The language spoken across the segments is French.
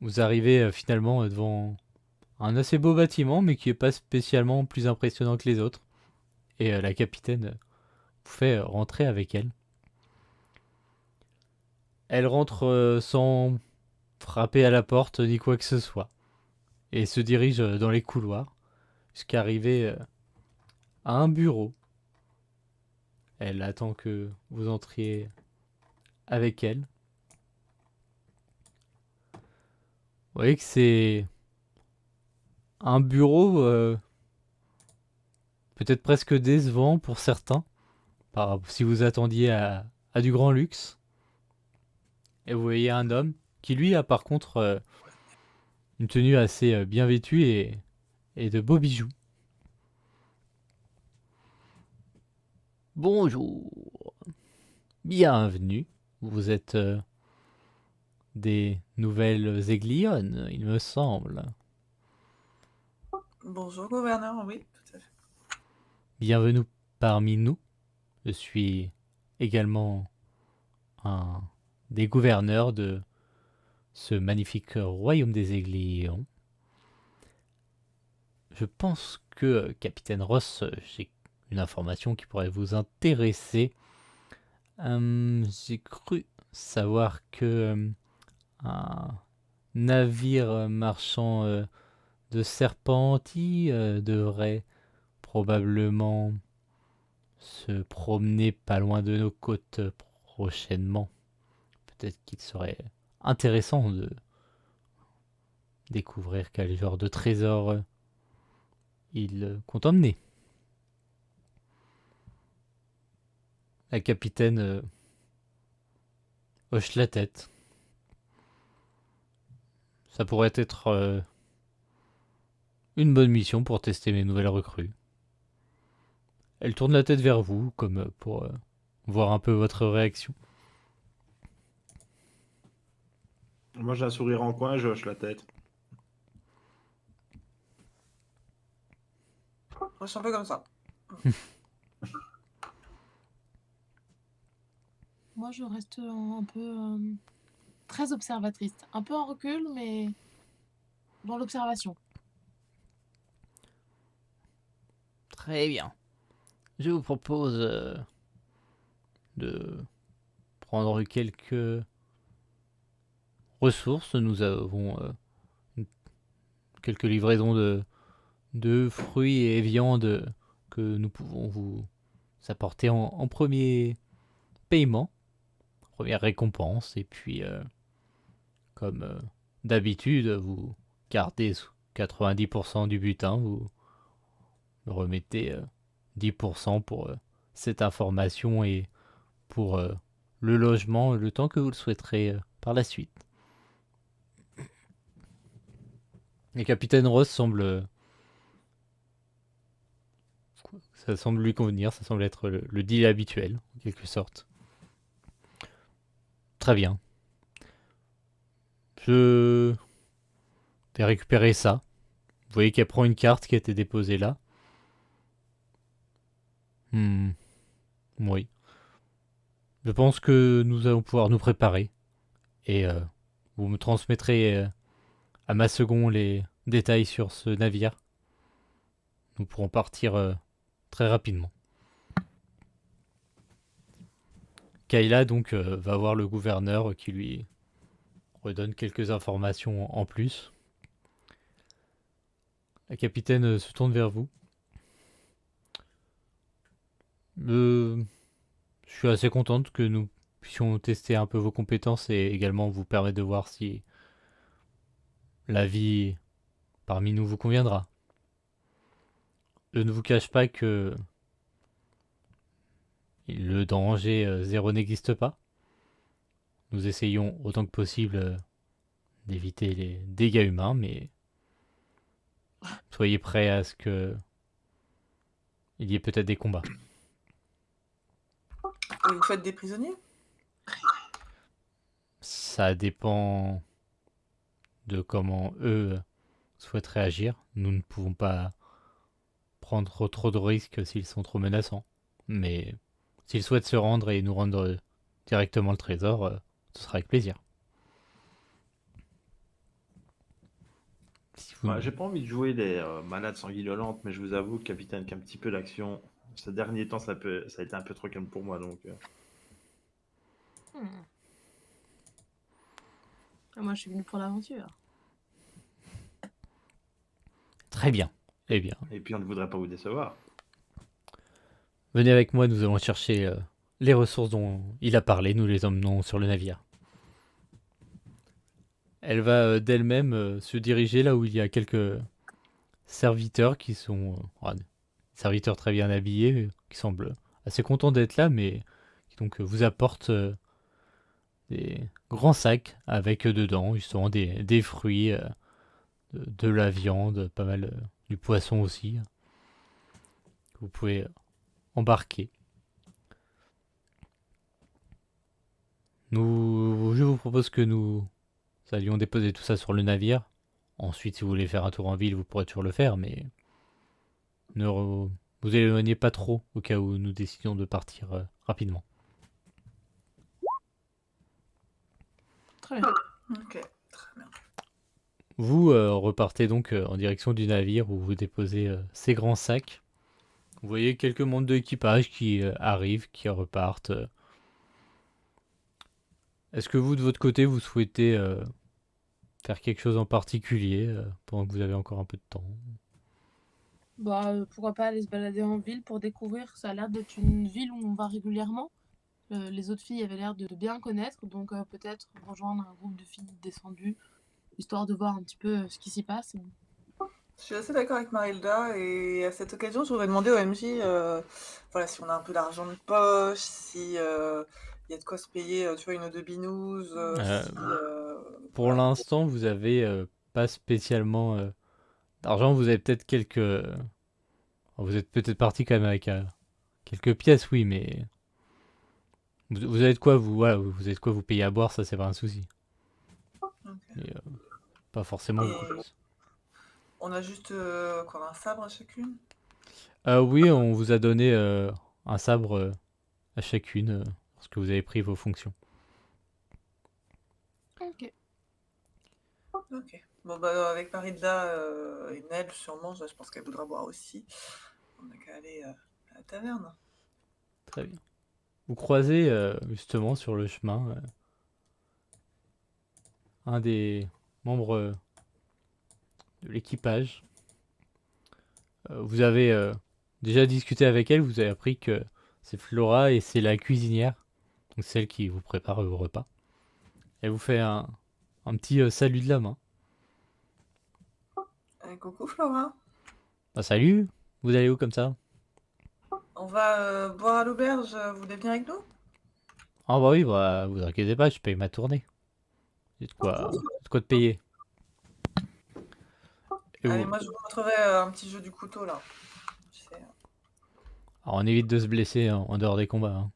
Vous arrivez finalement devant un assez beau bâtiment, mais qui est pas spécialement plus impressionnant que les autres. Et la capitaine vous fait rentrer avec elle. Elle rentre sans frapper à la porte ni quoi que ce soit. Et se dirige dans les couloirs jusqu'à arriver à un bureau. Elle attend que vous entriez avec elle. Vous voyez que c'est un bureau peut-être presque décevant pour certains, si vous attendiez à du grand luxe. Et vous voyez un homme qui lui a par contre une tenue assez bien vêtue et de beaux bijoux. Bonjour, bienvenue. Vous êtes des nouvelles aiguillonnes, il me semble. Bonjour, gouverneur, oui, tout à fait. Bienvenue parmi nous. Je suis également un des gouverneurs de ce magnifique royaume des aiguillons. Je pense que, Capitaine Ross, j'ai une information qui pourrait vous intéresser. J'ai cru savoir que un navire marchand de Serpentis devrait probablement se promener pas loin de nos côtes prochainement. Peut-être qu'il serait intéressant de découvrir quel genre de trésor il compte emmener. La capitaine hoche la tête. Ça pourrait être une bonne mission pour tester mes nouvelles recrues. Elle tourne la tête vers vous, comme pour voir un peu votre réaction. Moi, j'ai un sourire en coin, je hoche la tête. Je suis un peu comme ça. Moi, je reste un peu très observatrice. Un peu en recul, mais dans l'observation. Très bien. Je vous propose de prendre quelques ressources. Nous avons quelques livraisons de fruits et viandes que nous pouvons vous apporter en premier paiement, première récompense. Et puis, comme d'habitude, vous gardez 90% du butin, vous me remettez 10% pour cette information et pour le logement le temps que vous le souhaiterez par la suite. Et Capitaine Ross ça semble lui convenir, ça semble être le deal habituel, en quelque sorte. Très bien. Je vais récupérer ça. Vous voyez qu'elle prend une carte qui a été déposée là. Oui. Je pense que nous allons pouvoir nous préparer. Et vous me transmettrez à ma seconde les détails sur ce navire. Nous pourrons partir très rapidement. Kayla donc va voir le gouverneur qui lui redonne quelques informations en plus. La capitaine se tourne vers vous. Je suis assez contente que nous puissions tester un peu vos compétences et également vous permettre de voir si la vie parmi nous vous conviendra. Je ne vous cache pas que le danger zéro n'existe pas. Nous essayons autant que possible d'éviter les dégâts humains, mais soyez prêts à ce que il y ait peut-être des combats. Et vous faites des prisonniers? Ça dépend de comment eux souhaiteraient agir. Nous ne pouvons pas prendre trop de risques s'ils sont trop menaçants. Mais s'ils souhaitent se rendre et nous rendre directement le trésor, ce sera avec plaisir. Ouais, j'ai pas envie de jouer les malades sanguinolentes, mais je vous avoue, capitaine, qu'un petit peu d'action. Ces derniers temps, ça a été un peu trop calme pour moi, donc. Hmm. Ah, moi, je suis venue pour l'aventure. Très bien. Eh bien, Et puis on ne voudrait pas vous décevoir. venez avec moi, nous allons chercher les ressources dont il a parlé, nous les emmenons sur le navire. Elle va d'elle-même se diriger là où il y a quelques serviteurs qui sont des serviteurs très bien habillés, qui semblent assez contents d'être là, mais qui donc vous apportent des grands sacs avec dedans justement des fruits, de la viande, pas mal du poisson aussi, que vous pouvez embarquer. Je vous propose que nous allions déposer tout ça sur le navire. Ensuite, si vous voulez faire un tour en ville, vous pourrez toujours le faire, mais ne vous éloignez pas trop au cas où nous décidions de partir rapidement. Très bien. Ok, très bien. Vous repartez donc en direction du navire où vous déposez ces grands sacs. Vous voyez quelques membres de l'équipage qui arrivent, qui repartent. Est-ce que vous, de votre côté, vous souhaitez faire quelque chose en particulier pendant que vous avez encore un peu de temps? Bah, pourquoi pas aller se balader en ville pour découvrir. Ça a l'air d'être une ville où on va régulièrement. Les autres filles avaient l'air de bien connaître, donc peut-être rejoindre un groupe de filles descendues, histoire de voir un petit peu ce qui s'y passe. Je suis assez d'accord avec Marilda et à cette occasion, je voudrais demander au MJ voilà, si on a un peu d'argent de poche, si il y a de quoi se payer, tu vois, une ou deux binouses, Euh, si, Pour voilà. l'instant, vous avez pas spécialement d'argent. Vous avez peut-être vous êtes peut-être parti quand même avec quelques pièces, oui, mais vous avez de quoi voilà, vous avez de quoi vous payer à boire, ça c'est pas un souci. Ok. Mais, pas forcément beaucoup Et plus. on a juste quoi, un sabre à chacune? Oui, on vous a donné un sabre à chacune lorsque vous avez pris vos fonctions. Ok. Ok. Bon, bah, avec Marilda et Nell, sûrement, je pense qu'elle voudra boire aussi. On n'a qu'à aller à la taverne. Très bien. Vous croisez justement sur le chemin un des membres de l'équipage. Vous avez déjà discuté avec elle, vous avez appris que c'est Flora et c'est la cuisinière, donc celle qui vous prépare vos repas. Elle vous fait un petit salut de la main. Coucou Flora. Ah, salut, vous allez où comme ça? On va boire à l'auberge. Vous voulez venir avec nous? Ah bah oui, bah, vous inquiétez pas, je paye ma tournée. J'ai de quoi te payer. Et Allez, vous, moi je vous montrerai un petit jeu du couteau là. Tu sais. alors on évite de se blesser en dehors des combats, hein.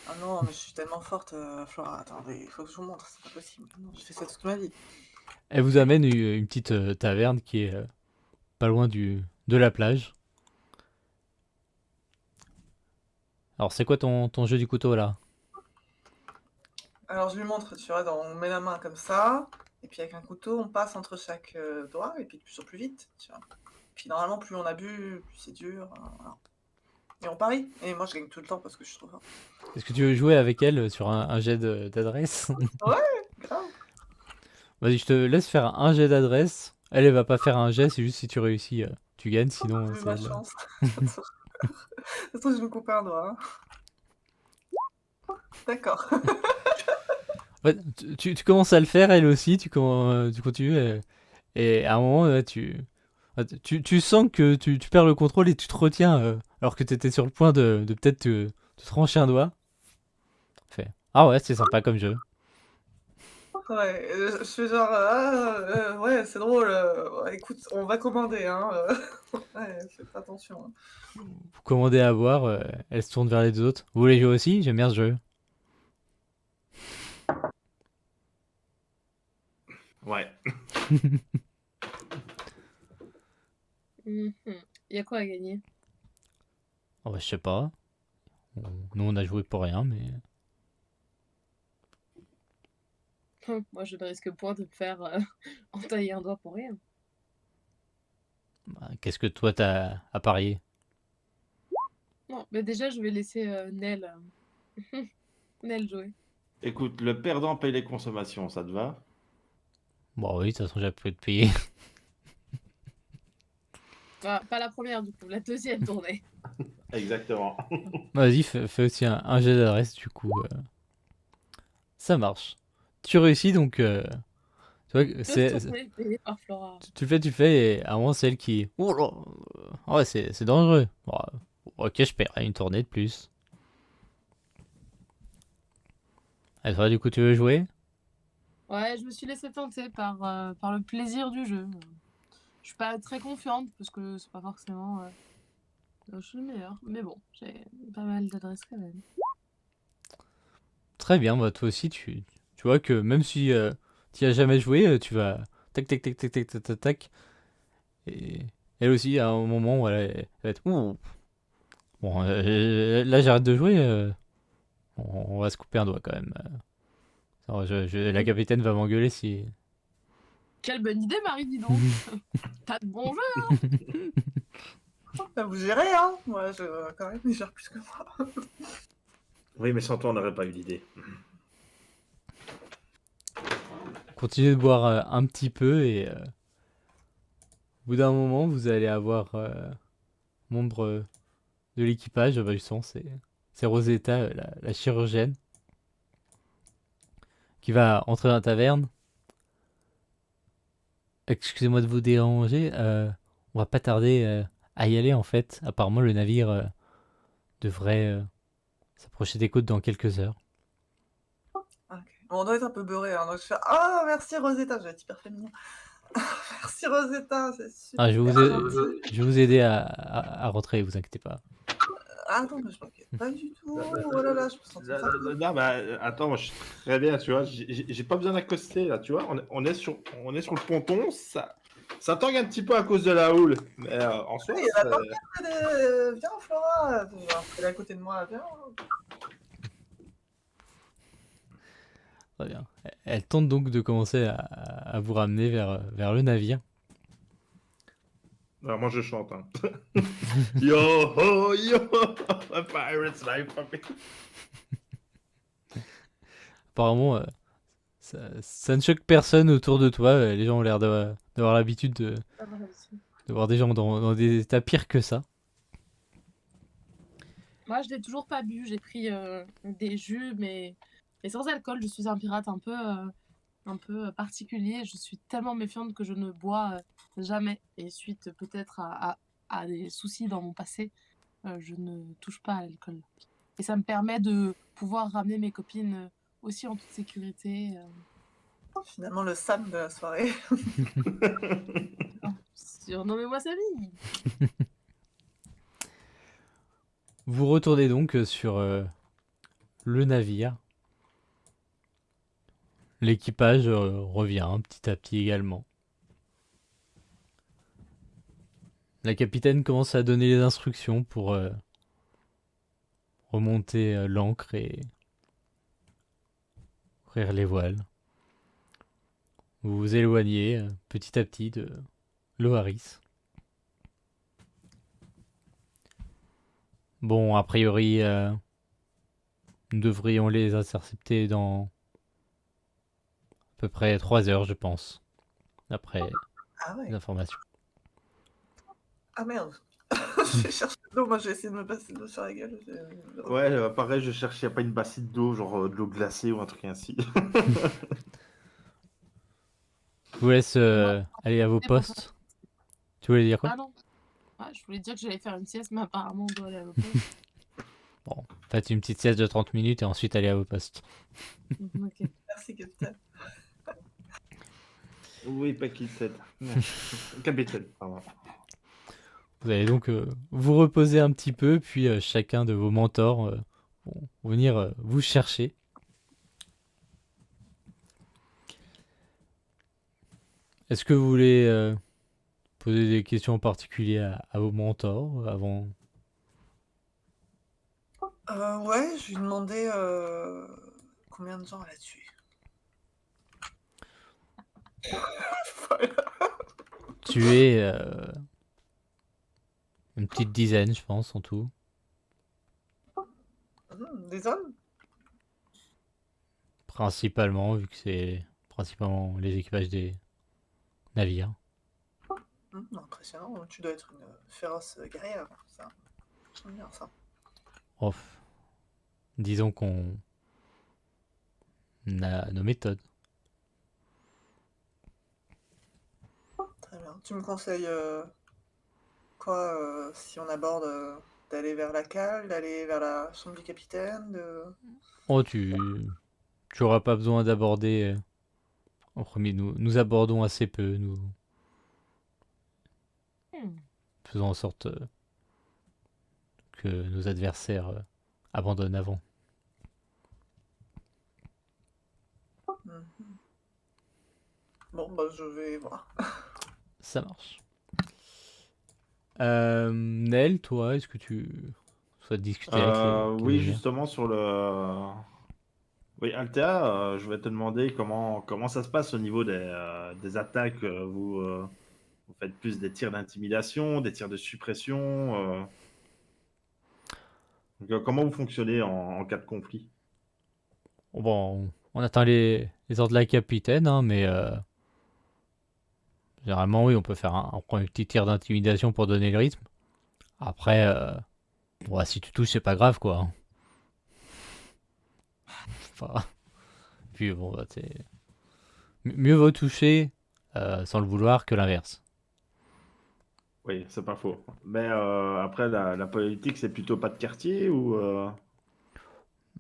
Ah non, mais je suis tellement forte, Flora. Attendez, il faut que je vous montre, c'est pas possible. Non, j'ai fait ça toute ma vie. Elle vous amène une petite taverne qui est pas loin de la plage. Alors c'est quoi ton jeu du couteau là? Alors je lui montre, tu vois, on met la main comme ça, et puis avec un couteau, on passe entre chaque doigt, et puis de plus en plus vite, tu vois. Puis normalement, plus on a bu, plus c'est dur. Voilà. Et on parie. Et moi, je gagne tout le temps parce que je suis trop fort. Est-ce que tu veux jouer avec elle sur un jet d'adresse? Ouais, grave. Vas-y, je te laisse faire un jet d'adresse. Elle va pas faire un jet, c'est juste si tu réussis, tu gagnes, sinon J'ai eu c'est ma elle. chance. Ça se trouve, je me coupe un doigt. Hein. D'accord. Ouais, tu commences à le faire, elle aussi, tu continues, et à un moment, tu sens que tu perds le contrôle et tu te retiens, alors que tu étais sur le point de peut-être te trancher un doigt. Fait, ah ouais, c'est sympa comme jeu. Ouais, je fais genre, ouais, c'est drôle. Ouais, écoute, on va commander, hein. Ouais, faites attention. Hein. Vous commandez à boire, elle se tourne vers les deux autres. Vous voulez jouer aussi? J'aime bien ce jeu. Ouais. Mhm. Il y a quoi à gagner? Oh, bah, je sais pas. Nous, on a joué pour rien, mais. Moi, je ne risque point de me faire entailler un doigt pour rien. Bah, qu'est-ce que toi t'as à parier? Non, mais déjà, je vais laisser Nel, Nel jouer. Écoute, le perdant paye les consommations, ça te va? Bon, oui, de toute façon, j'ai pu te payer. Bah, pas la première, du coup, la deuxième tournée. Exactement. Vas-y, fais aussi un jet d'adresse, du coup. Ça marche. Tu réussis, donc... tu vois, Deux tournées payées par Flora. tu le fais, et à un moment, c'est elle qui... Oh là, ouais, c'est dangereux. Bon, ok, je paierai une tournée de plus. Et toi, du coup, tu veux jouer? Ouais, je me suis laissée tenter par le plaisir du jeu. Je suis pas très confiante parce que c'est pas forcément. Je suis le meilleur. Mais bon, j'ai pas mal d'adresses quand même. Très bien, bah toi aussi, tu vois que même si tu as jamais joué, tu vas tac tac tac tac tac tac tac tac. Et elle aussi, à un moment où elle va être ouh, bon, là j'arrête de jouer, on va se couper un doigt quand même. Alors, la capitaine va m'engueuler si. Quelle bonne idée, Marie, dis donc! T'as de bons jeux! Bah, vous gérez, hein. Moi, quand même, il gère plus que moi. Oui, mais sans toi, on n'aurait pas eu l'idée. Continuez de boire un petit peu et au bout d'un moment, vous allez avoir membre de l'équipage, bah, justement, c'est Rosetta, la chirurgienne, qui va entrer dans la taverne. Excusez-moi de vous déranger, on va pas tarder à y aller en fait. Apparemment le navire devrait s'approcher des côtes dans quelques heures. Ok. Bon, on doit être un peu beurré, hein. Donc je fais ah merci Rosetta, je vais être hyper féminin. Merci Rosetta, c'est Ah, super gentil. je vais vous aider à rentrer, vous inquiétez pas. Ah non, mais je m'inquiète pas du tout. Oh là là, je me sens trop fatiguée. Non, bah, attends, moi je suis très bien, tu vois. J'ai pas besoin d'accoster là, tu vois. On est sur le ponton, ça tangue un petit peu à cause de la houle. Mais en soi, Il y a la tempête, viens Flora, elle est à côté de moi, viens. Très bien. Elle tente donc de commencer à vous ramener vers le navire. alors, moi je chante. Hein. Yo ho yo, a pirate's life. Apparemment, ça ne choque personne autour de toi. Les gens ont l'air d'avoir l'habitude Ah, voilà, aussi. de voir des gens dans des états pires que ça. Moi, je l'ai toujours pas bu. J'ai pris des jus, mais sans alcool. Je suis un pirate un peu particulier. Je suis tellement méfiante que je ne bois jamais. Et suite peut-être à des soucis dans mon passé, je ne touche pas à l'alcool. Et ça me permet de pouvoir ramener mes copines aussi en toute sécurité. Finalement le Sam de la soirée. Surnommez-moi Samy. Vous retournez donc sur le navire. L'équipage revient petit à petit également. La capitaine commence à donner les instructions pour remonter l'ancre et ouvrir les voiles. Vous vous éloignez petit à petit de l'Oaris. Bon, a priori, nous devrions les intercepter dans à peu près 3 heures, je pense, d'après Ah les ouais. informations. Ah merde. J'ai cherché de l'eau, moi j'ai essayé de me passer de l'eau sur la gueule. Ouais, pareil, je cherchais pas une bassine d'eau, genre de l'eau glacée ou un truc ainsi. Je vous laisse aller à vos postes. Tu voulais dire quoi? Ah non. Ah, je voulais dire que j'allais faire une sieste, mais apparemment on doit aller à l'hôpital. Bon, faites une petite sieste de 30 minutes et ensuite allez à vos postes. Ok. Merci capitaine. Oui, pas capitaine. Capitaine, pardon. Vous allez donc vous reposer un petit peu, puis chacun de vos mentors vont venir vous chercher. Est-ce que vous voulez poser des questions en particulier à vos mentors avant? Ouais, je lui demandais combien de gens elle a tué. Voilà. Tuer Une petite dizaine, je pense, en tout. Des hommes? Principalement, vu que c'est principalement les équipages des navires. Impressionnant, tu dois être une féroce guerrière, ça. J'aime bien ça. Oh, disons qu'on a nos méthodes. Très bien. Tu me conseilles quoi si on aborde d'aller vers la cale, d'aller vers la chambre du capitaine, de... Oh, tu auras pas besoin d'aborder en premier. Nous abordons assez peu. Nous Hmm. faisons en sorte que nos adversaires abandonnent avant. Mhm. Bon, bah je vais voir. Ça marche. Nel, toi, est-ce que tu souhaites discuter avec les Oui, navires? justement, sur le. Oui, Altea, je vais te demander comment ça se passe au niveau des attaques. Vous faites plus des tirs d'intimidation, des tirs de suppression. Comment vous fonctionnez en cas de conflit? Bon, on attend les ordres de la capitaine, hein, mais généralement, oui, on peut faire un premier petit tir d'intimidation pour donner le rythme. Après, bon, si tu touches, c'est pas grave, quoi. Enfin, puis bon, bah, mieux vaut toucher sans le vouloir que l'inverse. Oui, c'est pas faux. Mais après, la politique, c'est plutôt pas de quartier ou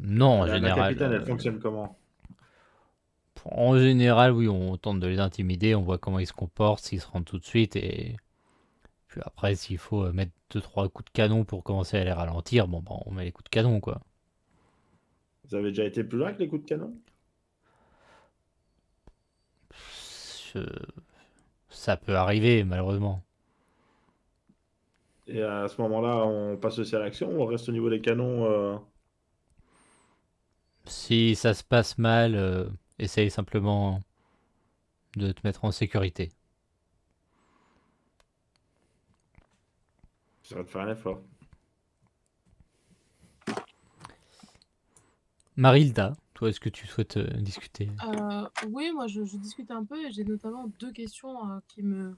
Non, la capitaine, elle fonctionne comment? en général, oui, on tente de les intimider, on voit comment ils se comportent, s'ils se rendent tout de suite, et puis après, s'il faut mettre deux trois coups de canon pour commencer à les ralentir, bon, bah, on met les coups de canon, quoi. Vous avez déjà été plus loin avec les coups de canon? Je- Ça peut arriver, malheureusement. Et à ce moment-là, on passe aussi à l'action ou on reste au niveau des canons Si ça se passe mal, essaye simplement de te mettre en sécurité. Ça va te faire un effort. Marilda, toi, est-ce que tu souhaites discuter? Oui, moi je discute un peu et j'ai notamment deux questions que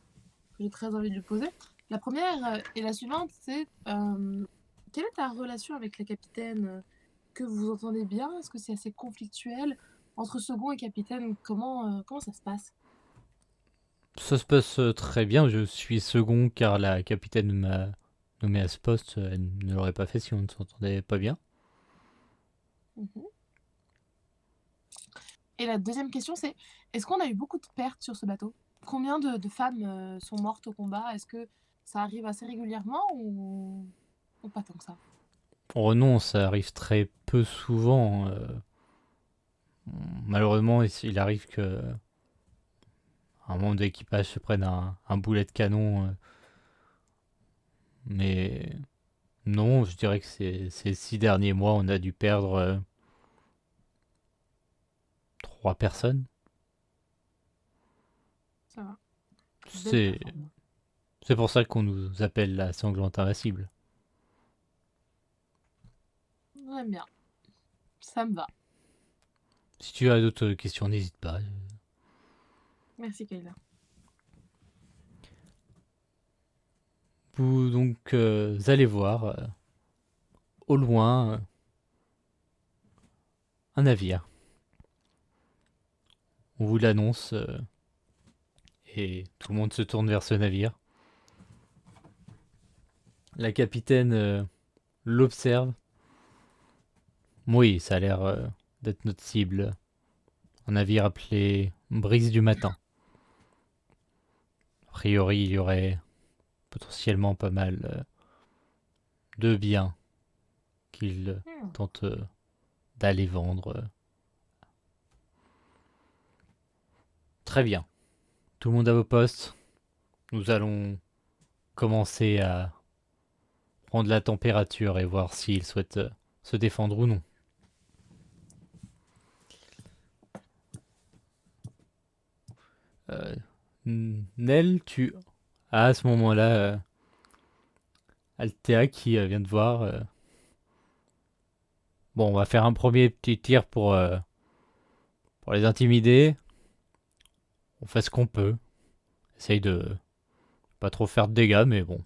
j'ai très envie de lui poser. La première et la suivante, c'est quelle est ta relation avec la capitaine? Que vous vous entendez bien? Est-ce que c'est assez conflictuel? Entre second et capitaine, comment ça se passe? Ça se passe très bien, je suis second car la capitaine m'a nommé à ce poste, elle ne l'aurait pas fait si on ne s'entendait pas bien. Mhm. Et la deuxième question, c'est est-ce qu'on a eu beaucoup de pertes sur ce bateau? Combien de femmes sont mortes au combat? Est-ce que ça arrive assez régulièrement ou pas tant que ça? Oh non, ça arrive très peu souvent. Malheureusement, il arrive que un membre d'équipage se prenne un boulet de canon, mais non, je dirais que ces 6 derniers mois, on a dû perdre 3 personnes. Ça va. Belle C'est performance. c'est pour ça qu'on nous appelle la sanglante invincible. J'aime bien. Ça me va. Si tu as d'autres questions, n'hésite pas. Merci, Kayla. Vous donc allez voir au loin un navire. On vous l'annonce et tout le monde se tourne vers ce navire. La capitaine l'observe. Oui, ça a l'air d'être notre cible. Un navire appelé Brise du Matin. A priori, il y aurait potentiellement pas mal de biens qu'il Hmm. tente d'aller vendre. Très bien. Tout le monde à vos postes. Nous allons commencer à prendre la température et voir s'il souhaite se défendre ou non. Euh, Nel, tu as à ce moment-là Althea qui vient de voir. Bon, on va faire un premier petit tir pour les intimider. On fait ce qu'on peut. Essaye de pas trop faire de dégâts, mais bon.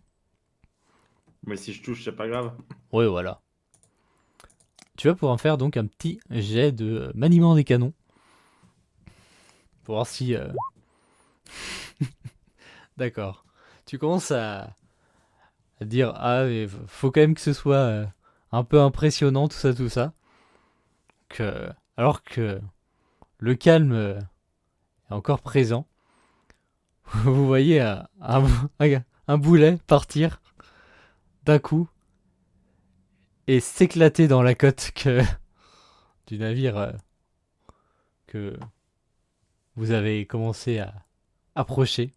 Mais si je touche, c'est pas grave. Ouais, voilà. Tu vas pouvoir faire donc un petit jet de maniement des canons. Pour voir si... D'accord. Tu commences à dire, ah, mais faut quand même que ce soit un peu impressionnant, tout ça, tout ça. Alors que le calme est encore présent, vous voyez un boulet partir d'un coup et s'éclater dans la cote du navire que vous avez commencé à approcher.